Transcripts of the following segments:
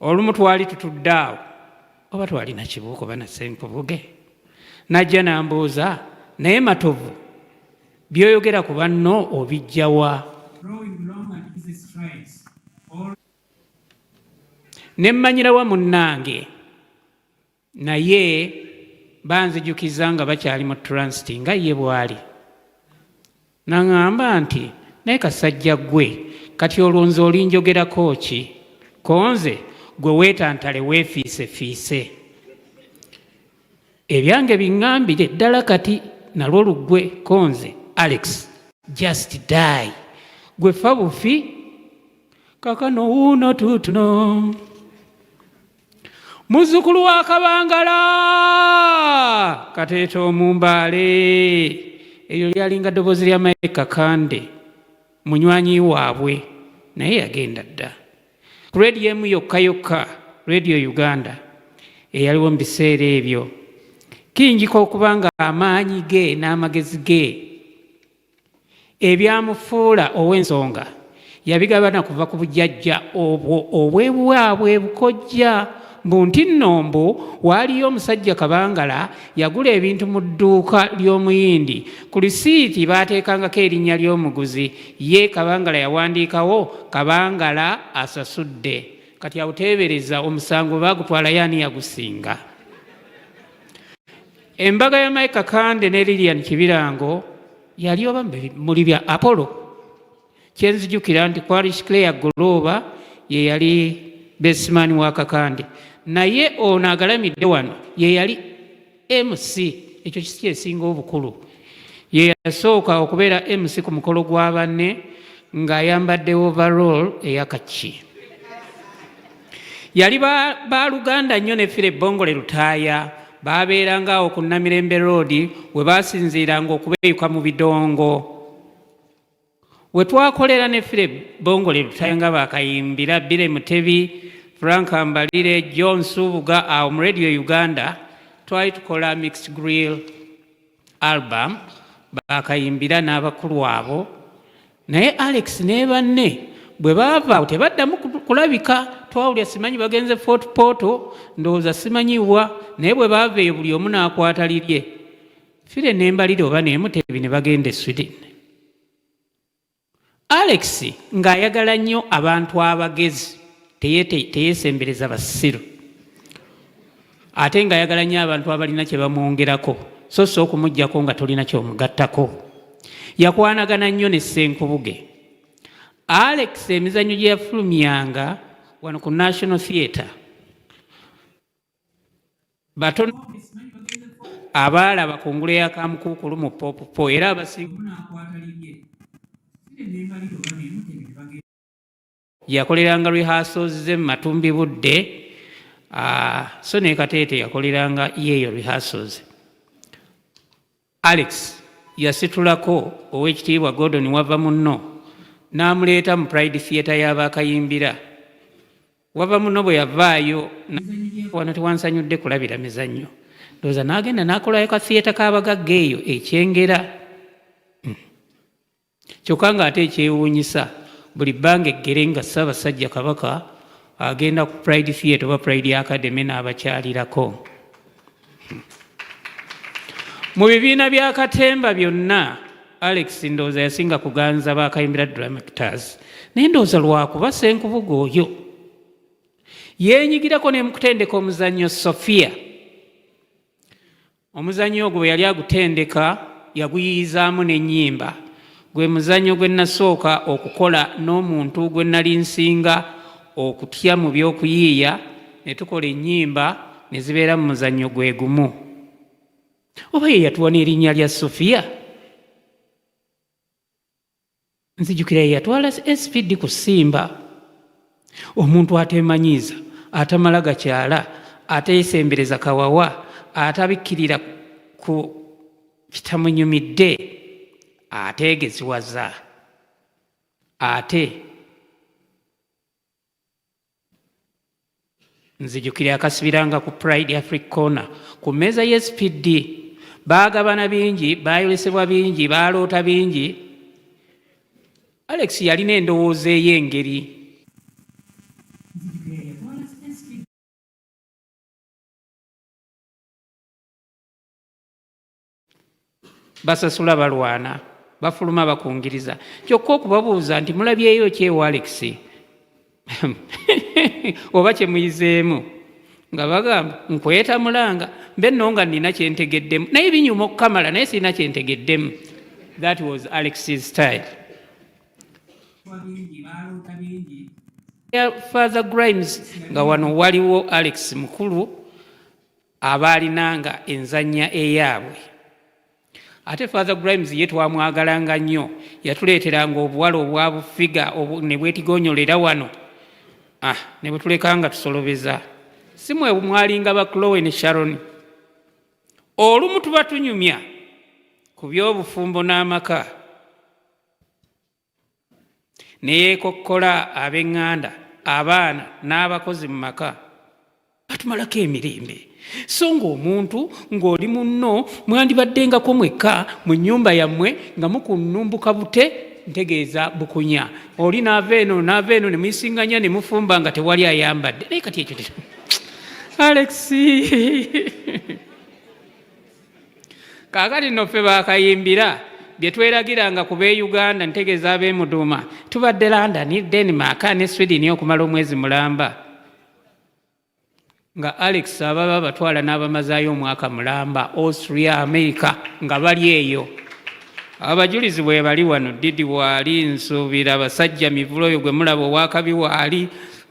olumu twali tutudde awo oba twalina kibuuko bana Ssenkubuge najja nambuuza naye Matovu byoyogera ku banno obijjawa ne mmanyirawa munnange naye banzijukiza nga bakyali mu transit nga ye bwali naŋŋamba nti naye kasajja gwe kati olwonzi olinjogerako ki konze gwe weetantale weefiisefiise ebyange biŋŋambire ddala kati nalwo luggwe konze Alex just die gwe fa bufi kakano wuuno tuutuno muzzukulu wa Kabangala Kateeta Omumbaale eyo lyalinga ddoboozi lya Mike Kakande munywanyi waabwe naye yagenda dda ku radio emu yokka yokka Radio Uganda eyaliwo mu biseera ebyo kiyinjika okuba nga amaanyi ge n'amagezi ge ebyamufuula ow'ensonga yabigabana kuva ku bujjajja obwo obwebwabwe bukojja mbu nti nnombo waaliyo omusajja Kabangala yagula ebintu mu dduuka ly'omuyindi ku lisiiti baateekangako erinnya ly'omuguzi ye Kabangala yawandiikawo Kabangala asasudde kati awuteebereza omusango baagutwala yaani yagusinga. Embaga ya Mike Kakande ne Lilian Kibirango yali oba muli bya Apollo kyenzijukira nti Kwarish Clare Goloba ye yali Besman wa Kakande naye ono agalamidde wano ye yali MC ekyo kisi esinga obukulu ye yasooka okubeera MC ku mukolo gwa banne ng'ayambadde overall eyakaki yali baluganda nnyo ne Philip Bongole Lutaaya baabeeranga awo ku Namirembe Road we baasinziiranga okubeeyuka mu bidongo we twakolera ne Philip Bongole Lutaaya nga baakayimbira Bire Mutebi Frank Ambalire John Subuga awo mu Radio Uganda twali tukola Mixed Grill album baakayimbira n'abakulu abo naye Alex ne banne bwe baava tebaddamu kulabika twawulya simanyi bagenze Fort Portal ndowooza simanyiwa naye bwe baava eyo buli omu n'akwata lirye Fire n'embalire oba n'Emutebi ne bagenda e Sweden. Alex ng'ayagala nnyo abantu abagezi teyeesembereza basiru ate ng'ayagala nnyo abantu abalina kye bamwongerako so okumuggyako nga tolina kyomugattako. Yakwanagana nnyo ne Ssenkubuge. Alex emizannyo gye yafulumyanga wano ku National Theatre batono abaalaba ku ngule ya Kamukuukulu mu Popopo era abasinga n'akwata lirye yakoleranga rehearsals ze mu Matumbi Budde so ne Kateete yakoleranga yeeyo rehearsals. Alex yasitulako Oweekitiibwa Gordon wava munno n'amuleeta mu Pride Theatre y'Abakayimbira. Wava munno bwe yavaayo wano tewansanyudde kulabira mizannyo ndowooza n'agenda n'akolayo ka theatre k'abagagga eyo ekyengera kyokka ng'ate ekyewuunyisa buli bbanga eggere nga Ssaabasajja Kabaka agenda ku Pride Theatre oba Pride Academy n'abakyalirako. Mu bibiina bya Katemba byonna Alex ndowooza yasinga kuganza Bakayimbira Dramatictors naye ndowooza lwakuba Ssenkubuge oyo yeenyigirako ne mu kutendeka omuzannyo Sophia. Omuzannyo ogwo bwe yali agutendeka yaguyiyizaamu n'ennyimba. Gwe muzannyo gwe nasooka okukola n'omuntu gwe nali nsinga okutya mu by'okuyiiya ne tukola ennyimba ne zibeera mu muzannyo gwe gumu. Oba ye yatuwa n'erinnya lya Sophia? Nzijukira ye yatwala SPD ku Ssimba. Omuntu ateemanyiiza, atamala gakyala, ateesembereza kawawa, atabikkirira ku kitamunyumidde, ateegeziwaza, ate nzijukira akasibiranga ku Pride Africa Corner ku mmeeza y'SPD baagabana bingi, baayolesebwa bingi, baaloota bingi. Alex yalina endowooza ey'engeri basasula balwana bafuluma bakungiriza kyokka okubabuuza nti mulabyeyo kyewa Alex oba kyemuyizeemu nga bagamba nkweta mulanga mbe nno nga nina kyentegeddemu naye binyuma okukamala naye sirina kyentegeddemu. That was Alex's style. Father Grimes nga wano waliwo Alex mukulu abaalinanga enzanya eyaabwe. Ate Father Grimes ye twamwagalanga nnyo, yatuleeteranga obuwala obwabufiga ne bwetigonyolera wano ne bwetulekanga tusolobeza. Si mwe mwalinga ba Chloe ne Sharon. Olumu tuba tunyumya ku by'obufumbo n'amaka ne yeekokkola ab'eŋŋanda, abaana n'abakozi mu maka batumalako emirembe. So ng'omuntu ng'oli munno mwandibaddengako mwekka mu nnyumba yammwe nga mukunnumbuka bute ntegeeza bukunya. Oli n'ava eno ne muyisinganya ne mufumba nga tewali ayambadde. Naye kati ekyo Alex kaakati nno ffe baakayimbira bye tweragiranga ku b'Uganda ntegeeza ab'emuduuma tubadde London, Denmark ne Sweden okumala omwezi mulamba nga Alex ababa batwala n'abamazaayo omwaka mulamba Austria, America nga bali eyo. Abajulizi bwe bali wano, Didi waali, Nsuubira, Abasajja Mivulo oyo gwe mulaba owakabi waali,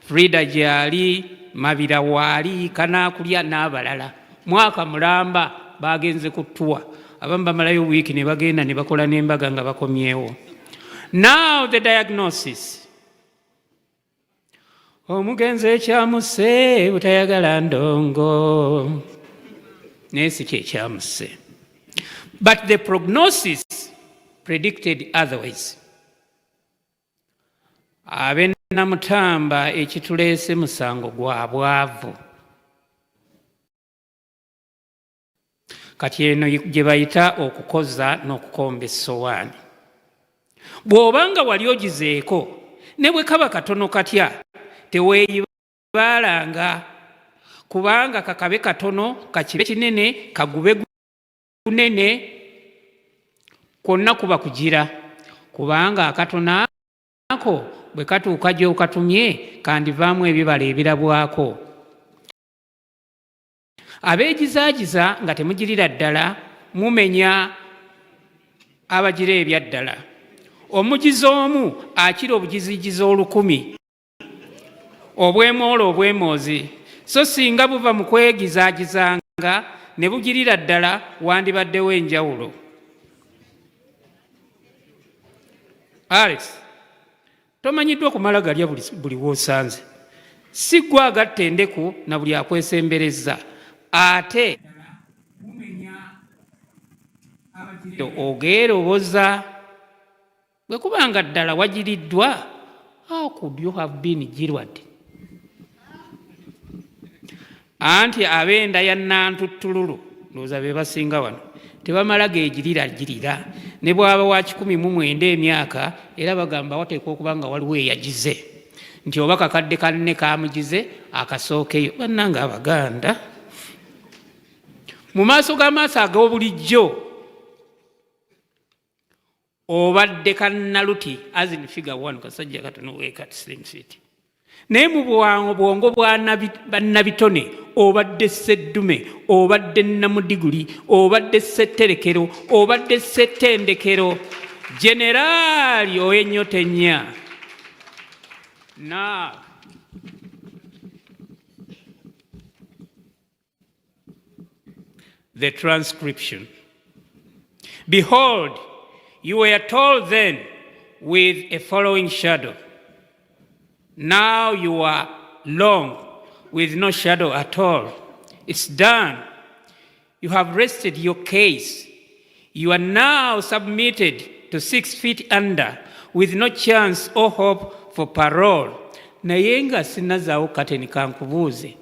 Frida gyali, Mabira waali, Kanaakulya n'abalala. Mwaka mulamba bagenze ku ttuwa, abamu bamalayo wiiki ne bagenda ne bakola n'embaga nga bakomyewo. Now the diagnosis. Omugenzi ekyamuse butayagala ndongo naye si kyekyamuse. But the prognosis predicted otherwise. Abe Namutamba ekituleese musango gwa bwavu. Kati eno gye bayita okukoza n'okukomba essowaani. Bw'obanga wali ogizeeko ne bwe kaba katono katya teweeyibaalanga, kubanga kakabe katono kakibe kinene kagube gunene kwonna kuba kugira, kubanga akatono ako bwe katuuka gy'okatumye kandivaamu ebibala ebirabwako. Abeegizaagiza nga temugirira ddala mumenya abagira ebya ddala. Omugizi omu akira obugizigizi 1000 obwemoola obwemoozi, so singa buva mu kwegizaagizanga ne bugirira ddala wandibaddewo enjawulo. Alex, tomanyiddwa okumala galya buli w'osanze, si gwe agatta endeku na buli akwesembereza. Ate ogeeroboza bwe kubanga ddala wagiriddwa. How could you have been jirwad? Anti abenda ya nantuttululu ndowooza be basinga wano tebamala geegirira ne bw'aba wa 19 emyaka era bagamba wateekwa okuba nga waliwo eyagize nti oba kakadde kanne kamugize akasookeyo. Bannanga Abaganda mu maaso g'amaaso ag'obulijjo obadde kannaluti as in figure 1 kasajja katono weeka slim city, naye mu bwongo bwa bannabitone obadde sseddume, obadde namudiguli, obadde ssetterekero, obadde ssettendekero, generaali ow'ennyota ennya. Now the transcription. Behold, you were told then with a following shadow. Now you are long with no shadow at all. It's done. You have rested your case. You are now submitted to 6 feet under with no chance or hope for parole. Naye nga sinazaawo kateni kankubuuze.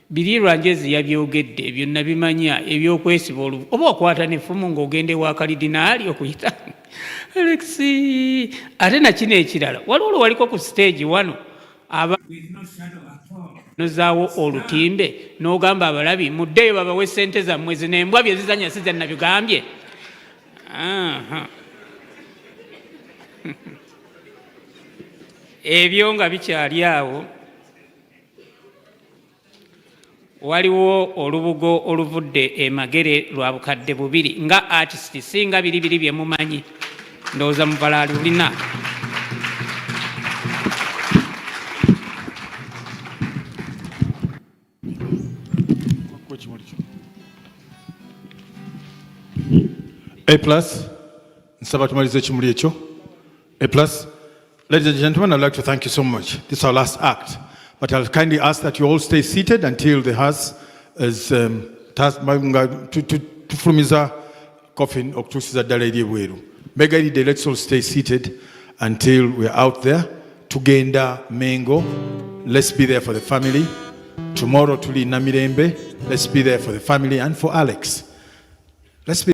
Biri Lwanjezi yabyogedde ebyo nabimanya ebyokwesiba olubu oba okwata n'effumu ng'ogende wa kalidinaali okuyita. Alex, ate na kino ekirala waliwo waliko ku stage 1 nozaawo olutimbe n'ogamba abalabi muddeyo babawe ssente zammwe zino embwa bye zizanya si zannabigambye. ebyo nga bikyali awo, waliwo olubugo oluvudde e Magere lwa bukadde 2 nga artist singa biri bye mumanyi, ndowooza mubalaali olina. A+, nsaba tumalize ekimuli ekyo. A+. Ladies and gentlemen, I'd like to thank you so much. This is our last act. But I'll kindly ask that you all stay seated until the hearse is tufulumiza coffin okutuusiza ddala eri ebweru. Megaidde, let's all stay seated until we're out there. Tugenda Mengo, let's be there for the family. Tomorrow tuli Namirembe, let's be there for the family and for Alex. Let's be